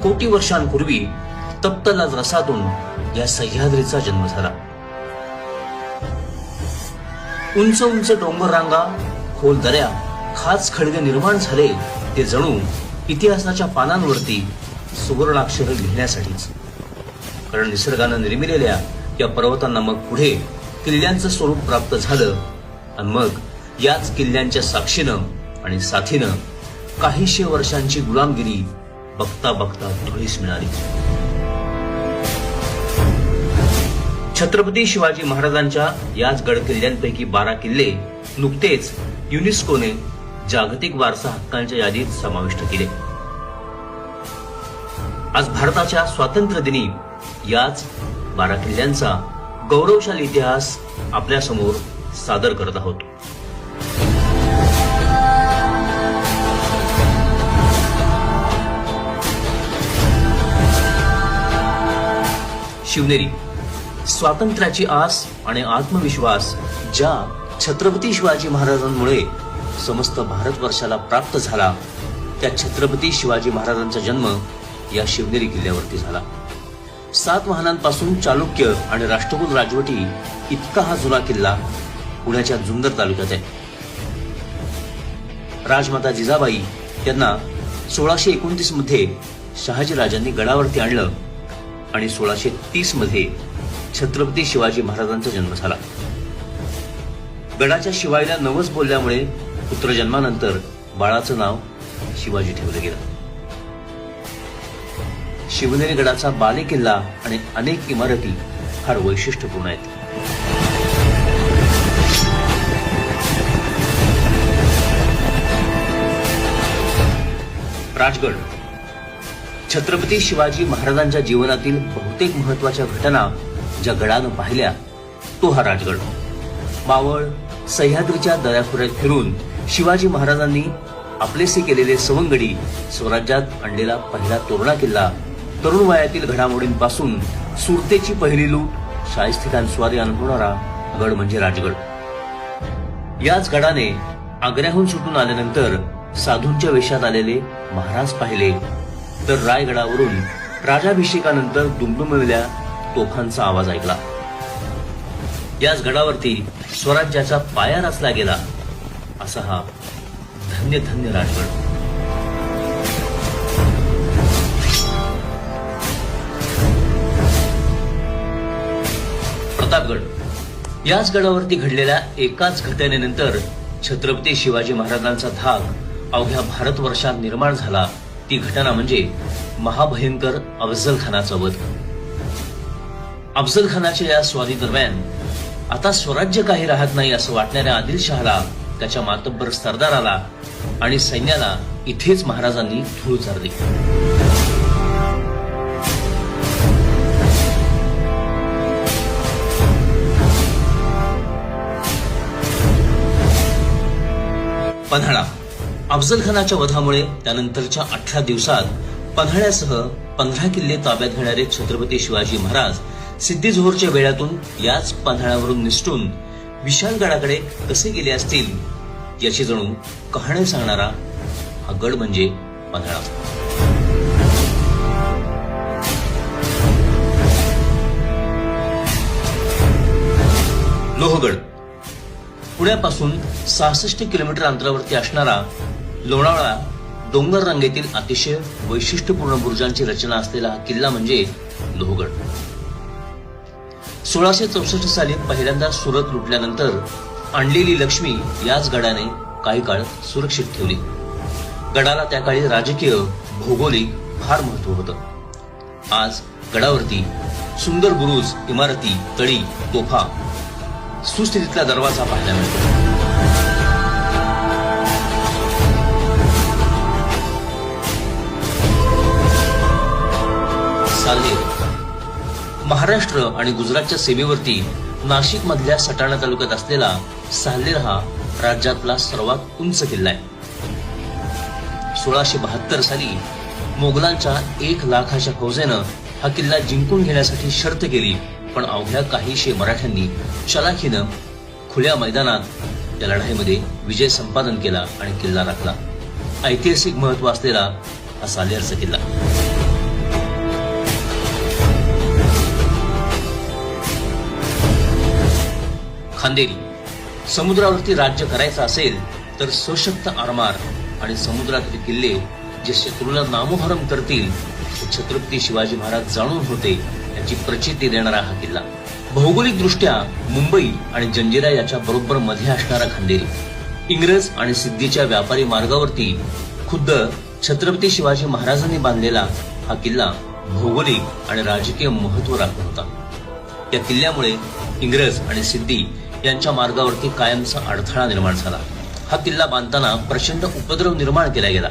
कोटी वर्षांपूर्वी तप्तला रसातून या सह्याद्रीचा जन्म झाला. उंच उंच डोंगर रांगा, खोल दऱ्या, खाच खळगे निर्माण झाले ते जणू इतिहासाच्या पानांवरती सुवर्णाक्षर लिहिण्यासाठीच. कारण निसर्गानं निर्मिलेल्या या पर्वतांना मग पुढे किल्ल्यांचं स्वरूप प्राप्त झालं आणि मग याच किल्ल्यांच्या साक्षीनं आणि साथीनं काहीशे वर्षांची गुलामगिरी बघता बघता धुळीस मिळाली. छत्रपती शिवाजी महाराजांच्या याच गड किल्ल्यांपैकी 12 किल्ले नुकतेच युनेस्कोने जागतिक वारसा हक्कांच्या यादीत समाविष्ट केले. आज भारताच्या स्वातंत्र्य दिनी याच 12 किल्ल्यांचा गौरवशाली इतिहास आपल्या समोर सादर करत आहोत. शिवनेरी, स्वातंत्र्याची आस आणि आत्मविश्वास ज्या छत्रपती शिवाजी महाराजांमुळे समस्त भारतवर्षाला प्राप्त झाला, त्या छत्रपती शिवाजी महाराजांचा जन्म या शिवनेरी किल्ल्यावरती झाला. 7 वाहनांपासून चालुक्य आणि राष्ट्रकूट राजवटी इतका हा जुना किल्ला पुण्याच्या जुन्नर तालुक्यात आहे. राजमाता जिजाबाई यांना 1629 मध्ये शहाजीराजांनी गडावरती आणलं आणि 1630 मध्ये छत्रपती शिवाजी महाराजांचा जन्म झाला. गडाच्या शिवाईला नवस बोलल्यामुळे पुत्रजन्मानंतर बाळाचं नाव शिवाजी ठेवलं गेलं. शिवनेरी गडाचा बाले किल्ला आणि अनेक इमारती फार वैशिष्ट्यपूर्ण आहेत. राजगड, छत्रपती शिवाजी महाराजांच्या जीवनातील बहुतेक महत्वाच्या घटना ज्या गडानं पाहिल्या तो हा राजगड. मावळ, सह्याद्रीच्या दऱ्याखोऱ्यात फिरून शिवाजी महाराजांनी आपलेसे केलेले सवंगडी, स्वराज्यात आणलेला पहिला तोरणा किल्ला, तरुण वयातील घडामोडींपासून सुरतेची पहिली लूट, शाहिस्तेखान स्वारी अनुभवणारा गड म्हणजे राजगड. याच गडाने आग्र्याहून सुटून आल्यानंतर साधूंच्या वेशात आलेले महाराज पाहिले तर रायगडावरून राजाभिषेकानंतर दुमदुमलेल्या तोफांचा आवाज ऐकला. याच गडावरती स्वराज्याचा पाया रचला गेला. असा हा धन्य धन्य राजगड. प्रतापगड, याच गडावरती घडलेल्या एकाच घटनेनंतर छत्रपती शिवाजी महाराजांचा धाक अवघ्या भारतवर्षात निर्माण झाला. ती घटना म्हणजे महाभयंकर अफझल खानाचा वध. अफझल खानाच्या या स्वारी दरम्यान आता स्वराज्य काही राहत नाही असं वाटणाऱ्या आदिलशहाला, त्याच्या मातब्बर सरदाराला आणि सैन्याला इथेच महाराजांनी धूळ चारली. पन्हाळा, अफझल खानाच्या वधामुळे त्यानंतरच्या 18 दिवसात पन्हाळ्यासह 15 किल्ले ताब्यात घेणारे छत्रपती शिवाजी महाराज सिद्धी-जोहरच्या वेळातून याच पन्हाळ्यावरून निसटून विशाळगडाकडे कसे गेले असतील याची जणू कहाणी सांगणारा हा गड म्हणजे पन्हाळा. लोहगड, पुण्यापासून 66 किलोमीटर अंतरावरती असणारा लोणावळा डोंगर रांगेतील अतिशय वैशिष्ट्यपूर्ण बुरुजांची रचना असलेला हा किल्ला म्हणजे लोहगड. 1664 साली पहिल्यांदा सुरत लुटल्यानंतर आणलेली लक्ष्मी याच गडाने काही काळ सुरक्षित ठेवली. गडाला त्या काळी राजकीय, भौगोलिक फार महत्व होतं. आज गडावरती सुंदर बुरुज, इमारती, तळी, तोफा, सुस्थितीतला दरवाजा पाहायला मिळतो. साल्हेर, महाराष्ट्र आणि गुजरातच्या सीमेवरती नाशिक मधल्या सटाणा तालुक्यात असलेला साल्हेर हा राज्यातला सर्वात उंच किल्ला आहे. 1672 साली मोगलांच्या 1 लाखाच्या फौजेनं हा किल्ला जिंकून घेण्यासाठी शर्त केली, पण अवघ्या काहीशे मराठ्यांनी चलाखीनं खुल्या मैदानात या लढाईमध्ये विजय संपादन केला आणि किल्ला राखला. ऐतिहासिक महत्व असलेला हा साल्हेरचा किल्ला. खांदेरी. समुद्रावरती राज्य करायचं असेल तर सशक्त आरमार आणि समुद्रातील किल्ले जे शत्रूला नामोहरम करतील ते छत्रपती शिवाजी महाराज जाणून होते याची प्रचिती देणारा हा किल्ला. भौगोलिक दृष्ट्या मुंबई आणि जंजिरा याच्या बरोबर मध्ये असणारा खांदेरी इंग्रज आणि सिद्धीच्या व्यापारी मार्गावरती खुद्द छत्रपती शिवाजी महाराजांनी बांधलेला हा किल्ला भौगोलिक आणि राजकीय महत्व राखत होता. या किल्ल्यामुळे इंग्रज आणि सिद्धी यांच्या मार्गावरती कायमचा अडथळा निर्माण झाला. हा किल्ला बांधताना प्रचंड उपद्रव निर्माण केला गेला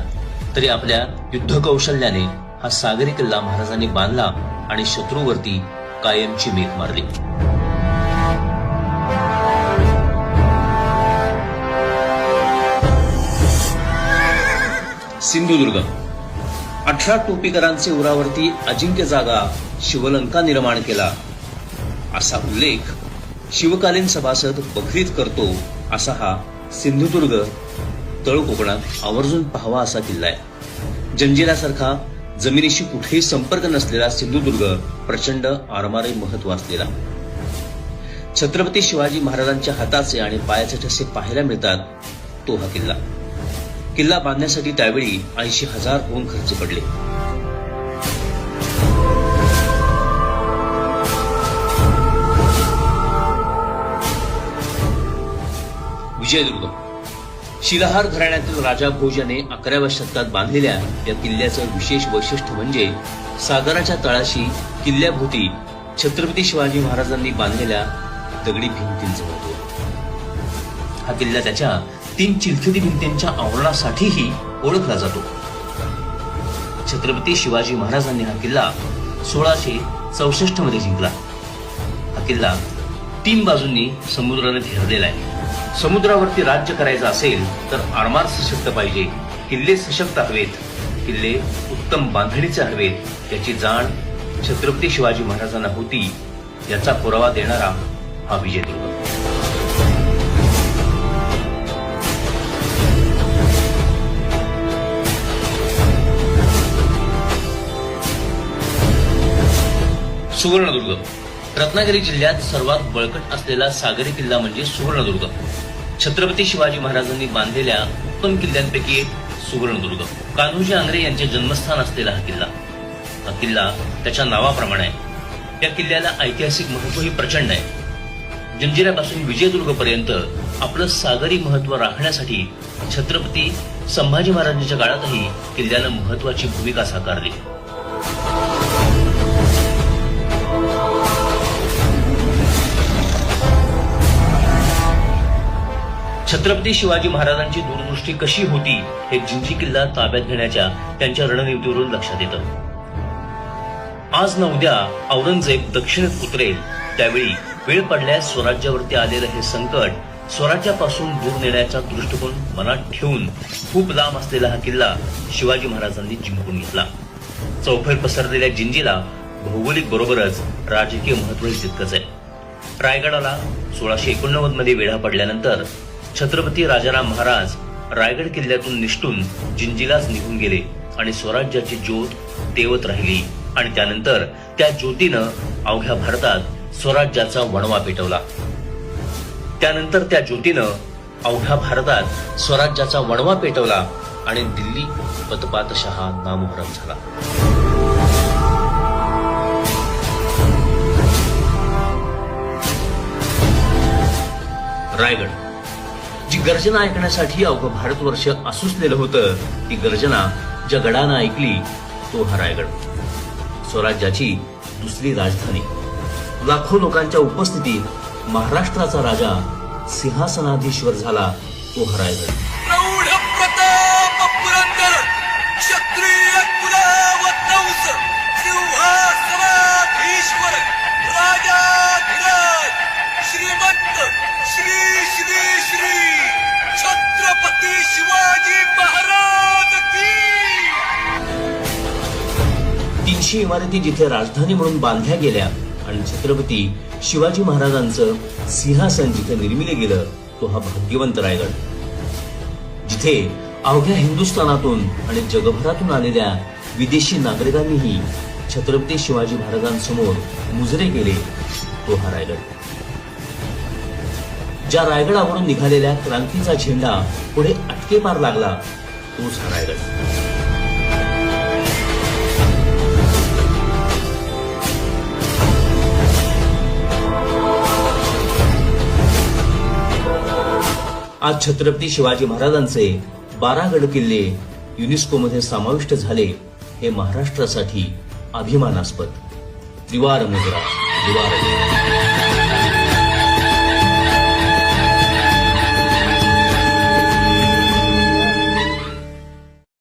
तरी आपल्या युद्ध कौशल्याने हा सागरी किल्ला महाराजांनी बांधला आणि शत्रूवरती कायमची मेख मारली. सिंधुदुर्ग. 18 टोपीकरांचे उरावरती अजिंक्य जागा शिवलंका निर्माण केला असा उल्लेख शिवकालीन सभासद बखरीत करतो. असा हा सिंधुदुर्ग तळ कोकणात आवर्जून पाहावा असा किल्ला आहे. जंजिरासारखा जमिनीशी कुठेही संपर्क नसलेला सिंधुदुर्ग प्रचंड आरमारी महत्व असलेला. छत्रपती शिवाजी महाराजांच्या हाताचे आणि पायाचे ठसे पाहायला मिळतात तो हा किल्ला. किल्ला बांधण्यासाठी त्यावेळी 80,000 होऊन खर्च पडले. विजयदुर्ग. शिलाहार घराण्यातील राजा भोज याने 11व्या शतकात बांधलेल्या या किल्ल्याचं विशेष वैशिष्ट्य म्हणजे सागराच्या तळाशी किल्ल्याभोवती छत्रपती शिवाजी महाराजांनी बांधलेल्या दगडी भिंतींचं महत्व. हा किल्ला त्याच्या 3 चिलखती भिंतींच्या आवरणासाठीही ओळखला जातो. छत्रपती शिवाजी महाराजांनी हा किल्ला 1664 मध्ये जिंकला. हा किल्ला 3 बाजूंनी समुद्राने घेरलेला आहे. समुद्रावरती राज्य करायचं असेल तर आरमार सशक्त पाहिजे, किल्ले सशक्त हवेत, किल्ले उत्तम बांधणीचे हवेत याची जाण छत्रपती शिवाजी महाराजांना होती. याचा पुरावा देणारा हा विजयदुर्ग. सुवर्णदुर्ग. रत्नागिरी जिल्ह्यात सर्वात बळकट असलेला सागरी किल्ला म्हणजे सुवर्णदुर्ग. छत्रपती शिवाजी महाराजांनी बांधलेल्या उत्तम किल्ल्यांपैकी एक सुवर्णदुर्ग. कान्होजी आंग्रे यांचे जन्मस्थान असलेला हा किल्ला. हा किल्ला त्याच्या नावाप्रमाणे आहे. या किल्ल्याला ऐतिहासिक महत्वही प्रचंड आहे. जंजिऱ्यापासून विजयदुर्ग पर्यंत आपलं सागरी महत्व राखण्यासाठी छत्रपती संभाजी महाराजांच्या काळातही किल्ल्यानं महत्वाची भूमिका साकारली. छत्रपती शिवाजी महाराजांची दूरदृष्टी कशी होती हे जिंजी किल्ला ताब्यात घेण्याच्या त्यांच्या रणनीतीवरून लक्षात येतं. आज न उद्या औरंगजेब दक्षिणेत उतरेल त्यावेळी वेळ पडल्यास स्वराज्यावरती आलेलं हे संकट स्वराज्यापासून दूर नेण्याचा दृष्टिकोन मनात ठेवून खूप लांब असलेला हा किल्ला शिवाजी महाराजांनी जिंकून घेतला. चौफेर पसरलेल्या जिंजीला भौगोलिक बरोबरच राजकीय महत्वही तितकंच आहे. रायगडाला 1689 मध्ये वेढा पडल्यानंतर छत्रपती राजाराम महाराज रायगड किल्ल्यातून निसटून जिंजीलाच निघून गेले आणि स्वराज्याची ज्योत तेवत राहिली आणि त्यानंतर त्या ज्योतीनं अवघ्या भारतात स्वराज्याचा वणवा पेटवला. त्यानंतर त्या ज्योतीनं अवघ्या भारतात स्वराज्याचा वणवा पेटवला आणि दिल्ली पतपातशहा नामोहरम झाला. रायगड. जी गर्जना ऐकण्यासाठी अवघं भारतवर्ष आसुसलेलं होतं ती गर्जना ज्या गडानं ऐकली तो हा रायगड. स्वराज्याची दुसरी राजधानी. लाखो लोकांच्या उपस्थितीत महाराष्ट्राचा राजा सिंहासनाधीश्वर झाला तो हा रायगड. प्रौढ प्रताप पुरंदर क्षत्रिय कुलावतंस सिंहासनाधीश्वर राजाधिराज श्रीमंत श्री श्री श्री छत्रपती शिवाजी महाराज की. 300 इमारती जिथे राजधानी म्हणून बांधल्या गेल्या आणि छत्रपती शिवाजी महाराजांचं सिंहासन जिथे निर्मिलं गेलं तो हा भाग्यवंत रायगड. जिथे अवघ्या हिंदुस्थानातून आणि जगभरातून आलेल्या विदेशी नागरिकांनीही छत्रपती शिवाजी महाराजांसमोर मुजरे केले तो हा रायगड. ज्या रायगडावरून निघालेल्या क्रांतीचा झेंडा पुढे अटकेपार लागला तोच हा रायगड. आज छत्रपती शिवाजी महाराजांचे 12 गड किल्ले युनेस्कोमध्ये समाविष्ट झाले हे महाराष्ट्रासाठी अभिमानास्पद. द्विवार मुद्रा, द्विवार